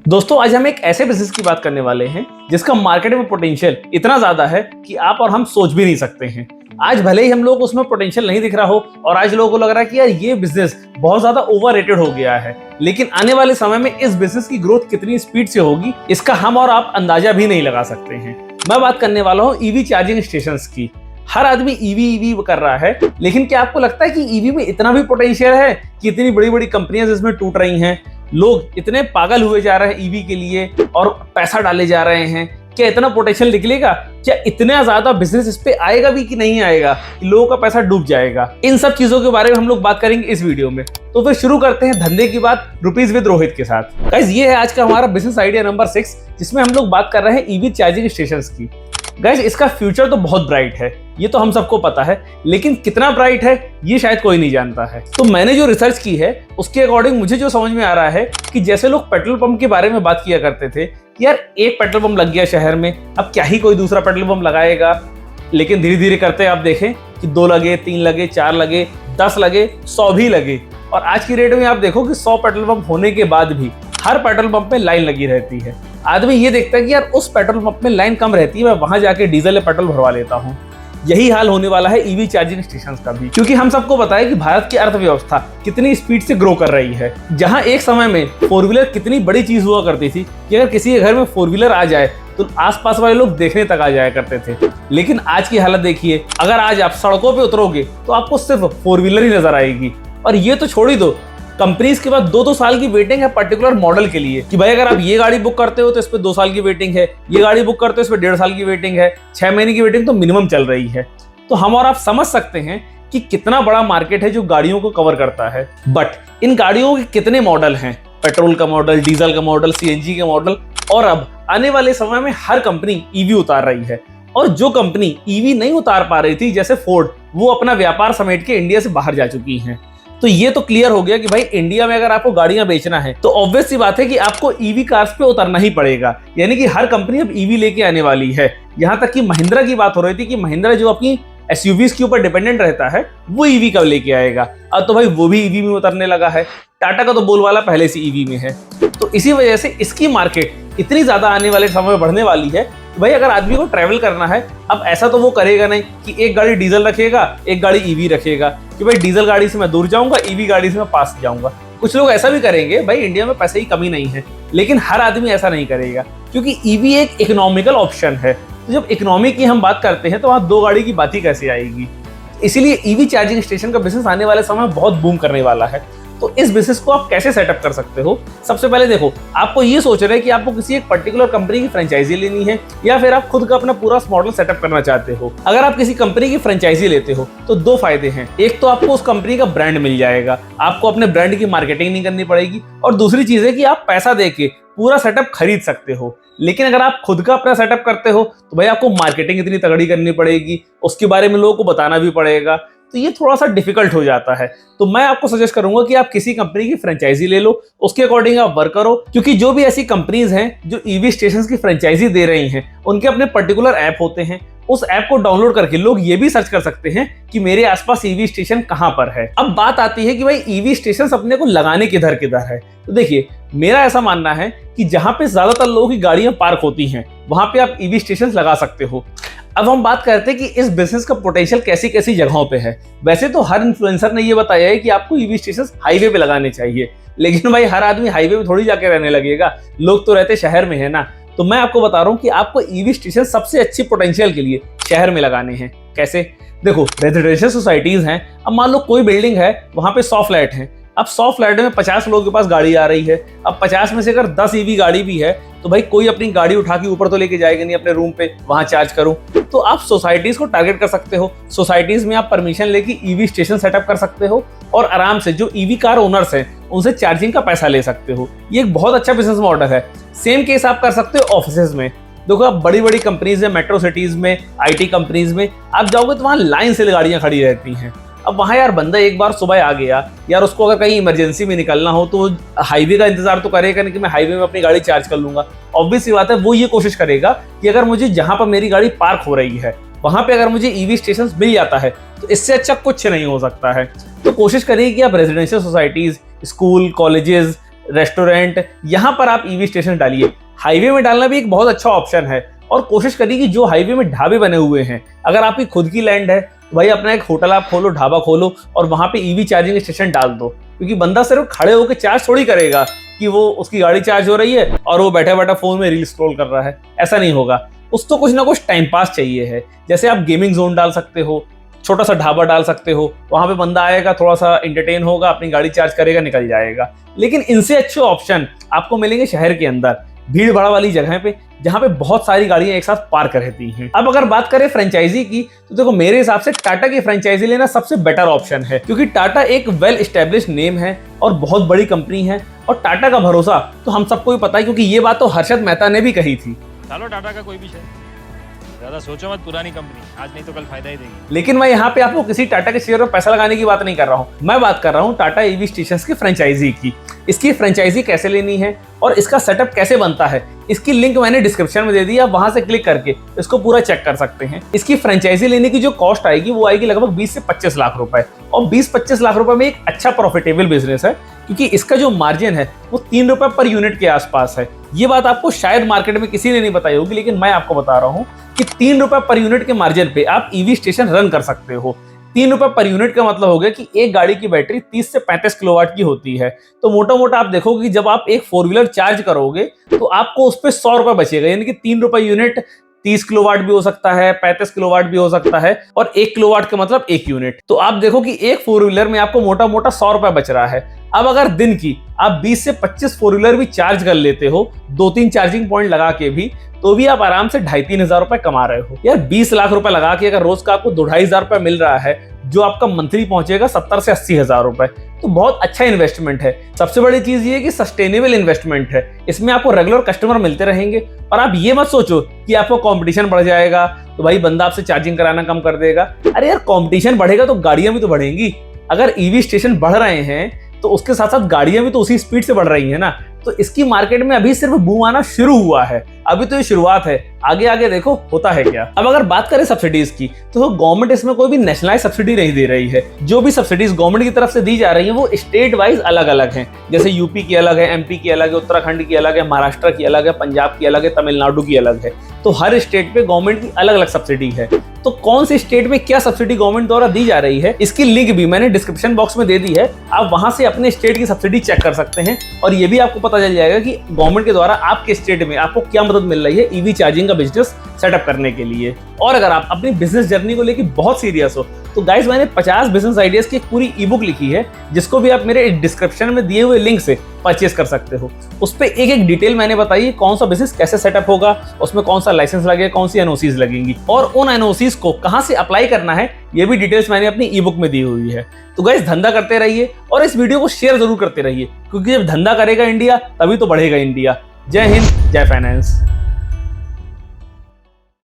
दोस्तों आज हम एक ऐसे बिजनेस की बात करने वाले हैं जिसका मार्केट में पोटेंशियल इतना ज्यादा है कि आप और हम सोच भी नहीं सकते हैं। आज भले ही हम लोग उसमें पोटेंशियल नहीं दिख रहा हो और आज लोगों को लग रहा है कि यार ये बिजनेस बहुत ज्यादा ओवररेटेड हो गया है, लेकिन आने वाले समय में इस बिजनेस की ग्रोथ कितनी स्पीड से होगी इसका हम और आप अंदाजा भी नहीं लगा सकते हैं। मैं बात करने वाला हूँ ईवी चार्जिंग स्टेशंस की। हर आदमी ईवी कर रहा है, लेकिन क्या आपको लगता है कि ईवी में इतना भी पोटेंशियल है कि इतनी बड़ी बड़ी कंपनियां इसमें टूट रही हैं, लोग इतने पागल हुए जा रहे हैं ईवी के लिए और पैसा डाले जा रहे हैं? क्या इतना पोटेंशियल निकलेगा? क्या इतना ज्यादा बिजनेस इस पे आएगा भी कि नहीं आएगा कि लोगों का पैसा डूब जाएगा? इन सब चीजों के बारे में हम लोग बात करेंगे इस वीडियो में। तो फिर शुरू करते हैं धंधे की बात रुपीज विद रोहित के साथ। गाइस ये है आज का हमारा बिजनेस आइडिया नंबर 6, जिसमें हम लोग बात कर रहे हैं ईवी चार्जिंग स्टेशंस की। गाइस इसका फ्यूचर तो बहुत ब्राइट है, ये तो हम सबको पता है, लेकिन कितना ब्राइट है ये शायद कोई नहीं जानता है। तो मैंने जो रिसर्च की है उसके अकॉर्डिंग मुझे जो समझ में आ रहा है कि जैसे लोग पेट्रोल पंप के बारे में बात किया करते थे कि यार एक पेट्रोल पंप लग गया शहर में, अब क्या ही कोई दूसरा पेट्रोल पंप लगाएगा, लेकिन धीरे धीरे करते आप देखें कि 2 लगे, 3 लगे, 4 लगे, 10 लगे, 100 भी लगे। और आज की डेट में आप देखो कि 100 पेट्रोल पंप होने के बाद भी हर पेट्रोल पंप में लाइन लगी रहती है। आदमी ये देखता है कि यार उस पेट्रोल पंप में लाइन कम रहती है, मैं वहां जाके डीजल या पेट्रोल भरवा लेता हूँ। यही हाल होने वाला है ईवी चार्जिंग स्टेशंस का भी, क्योंकि हम सबको पता है कि भारत की अर्थव्यवस्था कितनी स्पीड से ग्रो कर रही है। जहां एक समय में 4 व्हीलर कितनी बड़ी चीज हुआ करती थी कि अगर किसी के घर में 4 व्हीलर आ जाए तो आसपास वाले लोग देखने तक आ जाया करते थे, लेकिन आज की हालत देखिए, अगर आज आप सड़कों पे उतरोगे तो आपको सिर्फ 4 व्हीलर ही नजर आएगी। और ये तो छोड़ ही दो, कंपनीज के बाद 2-2 साल की वेटिंग है पर्टिकुलर मॉडल के लिए कि भाई अगर आप ये गाड़ी बुक करते हो तो इस पे 2 साल की वेटिंग है, ये गाड़ी बुक करते हो इस पे 1.5 साल की वेटिंग है, 6 महीने की वेटिंग तो मिनिमम चल रही है। तो हम और आप समझ सकते हैं कि कितना बड़ा मार्केट है जो गाड़ियों को कवर करता है। बट इन गाड़ियों के कितने मॉडल हैं? पेट्रोल का मॉडल, डीजल का मॉडल, सीएनजी का मॉडल, और अब आने वाले समय में हर कंपनी ईवी उतार रही है। और जो कंपनी ईवी नहीं उतार पा रही थी जैसे फोर्ड, वो अपना व्यापार समेट के इंडिया से बाहर जा चुकी हैं। तो ये तो क्लियर हो गया कि भाई इंडिया में अगर आपको गाड़ियां बेचना है तो ऑब्वियस सी बात है कि आपको ईवी कार्स पे उतरना ही पड़ेगा, यानी कि हर कंपनी अब ईवी लेके आने वाली है। यहां तक कि महिंद्रा की बात हो रही थी कि महिंद्रा जो अपनी एसयूवीज के ऊपर डिपेंडेंट रहता है वो ईवी कब लेके आएगा। अब तो भाई वो भी ईवी में उतरने लगा है। टाटा का तो बोलबाला पहले से ईवी में है। तो इसी वजह से इसकी मार्केट इतनी ज्यादा आने वाले समय में बढ़ने वाली है कि भाई अगर आदमी को ट्रैवल करना है, अब ऐसा तो वो करेगा नहीं कि एक गाड़ी डीजल रखेगा, एक गाड़ी ईवी रखेगा कि भाई डीजल गाड़ी से मैं दूर जाऊंगा, ईवी गाड़ी से मैं पास जाऊंगा। कुछ लोग ऐसा भी करेंगे, भाई इंडिया में पैसे की कमी नहीं है, लेकिन हर आदमी ऐसा नहीं करेगा क्योंकि ईवी एक इकोनॉमिकल ऑप्शन है। तो जब इकोनॉमी की हम बात करते हैं तो वहाँ 2 गाड़ी की बात ही कैसे आएगी? इसीलिए ईवी चार्जिंग स्टेशन का बिजनेस आने वाले समय बहुत बूम करने वाला है। तो इस बिजनेस को आप कैसे सेटअप कर सकते हो? सबसे पहले देखो, आपको ये सोच रहे हैं कि आपको किसी एक पर्टिकुलर कंपनी की फ्रेंचाइजी लेनी है या फिर आप खुद का अपना पूरा मॉडल सेटअप करना चाहते हो। अगर आप किसी कंपनी की फ्रेंचाइजी लेते हो तो 2 फायदे हैं। एक तो आपको उस कंपनी का ब्रांड मिल जाएगा, आपको अपने ब्रांड की मार्केटिंग नहीं करनी पड़ेगी, और दूसरी चीज है कि आप पैसा देके पूरा सेटअप खरीद सकते हो। लेकिन अगर आप खुद का अपना सेटअप करते हो तो भाई आपको मार्केटिंग इतनी तगड़ी करनी पड़ेगी, उसके बारे में लोगों को बताना भी पड़ेगा, तो ये थोड़ा सा डिफिकल्ट हो जाता है। तो मैं आपको सजेस्ट करूंगा कि आप किसी कंपनी की फ्रेंचाइजी ले लो, उसके अकॉर्डिंग आप वर्क करो, क्योंकि जो भी ऐसी कंपनीज हैं जो ईवी स्टेशंस की फ्रेंचाइजी दे रही हैं उनके अपने पर्टिकुलर ऐप होते हैं। उस ऐप को डाउनलोड करके लोग ये भी सर्च कर सकते हैं कि मेरे आसपास ईवी स्टेशन कहां पर है। अब बात आती है कि भाई ईवी स्टेशन अपने को लगाने किधर है। तो देखिए, मेरा ऐसा मानना है कि जहां पे ज्यादातर लोगों की गाड़ियां पार्क होती हैं वहां पे आप ईवी स्टेशन लगा सकते हो। अब हम बात करते हैं कि इस बिजनेस का पोटेंशियल कैसी कैसी जगहों पे है। वैसे तो हर इन्फ्लुएंसर ने ये बताया है कि आपको ईवी स्टेशन हाईवे पे लगाने चाहिए, लेकिन भाई हर आदमी हाईवे पे थोड़ी जाके रहने लगेगा, लोग तो रहते शहर में है ना। तो मैं आपको बता रहा हूँ कि आपको ईवी स्टेशन सबसे अच्छी पोटेंशियल के लिए शहर में लगाने हैं। कैसे? देखो, रेजिडेंशियल सोसाइटीज हैं, अब मान लो कोई बिल्डिंग है, वहां पे 100 फ्लैट हैं। अब 100 फ्लैट में 50 लोगों के पास गाड़ी आ रही है। अब 50 में से अगर 10 ईवी गाड़ी भी है तो भाई कोई अपनी गाड़ी उठा के ऊपर तो लेके जाएगा नहीं अपने रूम पे, वहां चार्ज करूं। तो आप सोसाइटीज को टारगेट कर सकते हो, सोसाइटीज में आप परमिशन लेके ईवी स्टेशन सेटअप कर सकते हो और आराम से जो ईवी कार ओनर्स हैं उनसे चार्जिंग का पैसा ले सकते हो। ये एक बहुत अच्छा बिजनेस मॉडल है। सेम केस आप कर सकते हो ऑफिसेज में। देखो, आप बड़ी बड़ी कंपनीज में, मेट्रो सिटीज में, आईटी कंपनीज में आप जाओगे तो वहां लाइन से गाड़ियां खड़ी रहती हैं। अब वहां यार बंदा एक बार सुबह आ गया, यार उसको अगर कहीं इमरजेंसी में निकलना हो तो हाईवे का इंतजार तो करेगा नहीं कि मैं हाईवे में अपनी गाड़ी चार्ज कर लूंगा। ऑब्वियस सी बात है, वो ये कोशिश करेगा कि अगर मुझे जहां पर मेरी गाड़ी पार्क हो रही है वहां पे अगर मुझे ईवी स्टेशन मिल जाता है तो इससे अच्छा कुछ नहीं हो सकता है। तो कोशिश करिए कि आप residential societies, school, colleges, restaurant, यहाँ पर आप ईवी स्टेशन डालिए। हाईवे में डालना भी एक बहुत अच्छा ऑप्शन है। और कोशिश करिए कि जो हाईवे में ढाबे बने हुए हैं, अगर आपकी खुद की लैंड है तो भाई अपना एक होटल आप खोलो, ढाबा खोलो और वहां पे ईवी चार्जिंग स्टेशन डाल दो। क्योंकि बंदा सिर्फ खड़े होकर चार्ज थोड़ी करेगा कि वो उसकी गाड़ी चार्ज हो रही है और वो बैठा बैठा फोन में रील स्क्रॉल कर रहा है, ऐसा नहीं होगा। उसको कुछ ना कुछ टाइम पास चाहिए है। जैसे आप गेमिंग जोन डाल सकते हो, छोटा सा ढाबा डाल सकते हो, वहां पे बंदा आएगा, थोड़ा सा एंटरटेन होगा, अपनी गाड़ी चार्ज करेगा, निकल जाएगा। लेकिन इनसे अच्छे ऑप्शन आपको मिलेंगे शहर के अंदर, भीड़ भाड़ वाली जगह पे, जहां पे बहुत सारी गाड़ियां एक साथ पार्क रहती हैं। अब अगर बात करें फ्रेंचाइजी की, तो देखो मेरे हिसाब से टाटा की फ्रेंचाइजी लेना सबसे बेटर ऑप्शन है। क्योंकि टाटा एक वेल एस्टेब्लिश नेम है और बहुत बड़ी कंपनी है। और टाटा का भरोसा तो हम सबको ही पता है, क्योंकि ये बात तो हर्षद मेहता ने भी कही थी। चलो टाटा का कोई भी शेयर, ज्यादा सोचो मत, पुरानी कंपनी आज नहीं तो कल फायदा ही देगी। लेकिन मैं यहाँ पे आपको किसी टाटा के शेयर में पैसा लगाने की बात नहीं कर रहा हूँ। मैं बात कर रहा हूँ टाटा ईवी स्टेशंस की फ्रेंचाइजी की। इसकी फ्रेंचाइजी कैसे लेनी है और इसका सेटअप कैसे बनता है, इसकी लिंक मैंने डिस्क्रिप्शन में दे दी। आप वहां से क्लिक करके इसको पूरा चेक कर सकते हैं। इसकी फ्रेंचाइजी लेने की जो कॉस्ट आएगी वो आएगी लगभग 20 से 25 लाख रुपए। और 20-25 लाख रुपए में एक अच्छा प्रॉफिटेबल बिजनेस है, क्योंकि इसका जो मार्जिन है वो 3 रुपए पर यूनिट के आसपास है। ये बात आपको शायद मार्केट में किसी ने नहीं बताई होगी, लेकिन मैं आपको बता रहा हूँ कि 3 रुपए पर यूनिट के मार्जिन पे आप ईवी स्टेशन रन कर सकते हो। 3 रुपए पर यूनिट का मतलब हो गया कि एक गाड़ी की बैटरी 30 से 35 किलोवाट की होती है। तो मोटा मोटा आप देखोगे कि जब आप एक 4 व्हीलर चार्ज करोगे तो आपको उस पर 100 रुपए बचेगा। यानी कि 3 रुपए यूनिट 30 किलोवाट भी हो सकता है, 35 किलोवाट भी हो सकता है, और 1 किलोवाट का मतलब 1 यूनिट। तो आप देखो कि एक 4 व्हीलर में आपको मोटा मोटा 100 रुपए बच रहा है। अब अगर दिन की आप 20 से 25 4 व्हीलर भी चार्ज कर लेते हो, 2-3 चार्जिंग पॉइंट लगा के भी, तो भी आप आराम से 2,500-3 हजार रुपए कमा रहे हो। यार 20 लाख रुपए लगा के अगर रोज का आपको 2-2.5 हजार रुपए मिल रहा है, जो आपका मंथली पहुंचेगा 70 से 80 हजार रुपए, तो बहुत अच्छा इन्वेस्टमेंट है। सबसे बड़ी चीज ये है कि सस्टेनेबल इन्वेस्टमेंट है। इसमें आपको रेगुलर कस्टमर मिलते रहेंगे। और आप ये मत सोचो कि आपको कंपटीशन बढ़ जाएगा तो भाई बंदा आपसे चार्जिंग कराना कम कर देगा। अरे यार कंपटीशन बढ़ेगा तो गाड़ियां भी तो बढ़ेंगी। अगर ईवी स्टेशन बढ़ रहे हैं तो उसके साथ साथ गाड़ियां भी तो उसी स्पीड से बढ़ रही है ना। तो इसकी मार्केट में अभी सिर्फ बूम आना शुरू हुआ है, अभी तो ये शुरुआत है। आगे आगे देखो होता है क्या। अब अगर बात करें सब्सिडीज की, तो गवर्नमेंट इसमें कोई भी नेशनलाइज सब्सिडी नहीं दे रही है। जो भी सब्सिडीज गवर्नमेंट की तरफ से दी जा रही है वो स्टेट वाइज अलग अलग हैं। जैसे यूपी की अलग है, एमपी की अलग है, उत्तराखंड की अलग है, महाराष्ट्र की अलग है, पंजाब की अलग है, तमिलनाडु की अलग है। तो हर स्टेट पे गवर्नमेंट की अलग अलग सब्सिडी है। तो कौन सी स्टेट में क्या सब्सिडी गवर्नमेंट द्वारा दी जा रही है, इसकी लिंक भी मैंने डिस्क्रिप्शन बॉक्स में दे दी है। आप वहां से अपने स्टेट की सब्सिडी चेक कर सकते हैं और ये भी आपको पता चल जाएगा कि गवर्नमेंट के द्वारा आपके स्टेट में आपको क्या मदद मिल रही है ईवी चार्जिंग का बिजनेस सेटअप करने के लिए। और अगर आप अपनी बिजनेस जर्नी को लेकर बहुत सीरियस हो तो गाइस मैंने 50 बिजनेस आइडियाज की एक पूरी ई बुक लिखी है, जिसको भी आप मेरे डिस्क्रिप्शन में दिए हुए लिंक से परचेस कर सकते हो। उस पर एक एक डिटेल मैंने बताई है, कौन सा बिजनेस कैसे सेटअप होगा, उसमें कौन सा लाइसेंस लगेगा, कौन सी एनओसीज लगेंगी और उन एनओसीज को कहां से अप्लाई करना है, ये भी डिटेल्स मैंने अपनी ई बुक में दी हुई है। तो गाइस धंधा करते रहिए और इस वीडियो को शेयर जरूर करते रहिए, क्योंकि जब धंधा करेगा इंडिया तभी तो बढ़ेगा इंडिया। जय हिंद, जय फाइनेंस।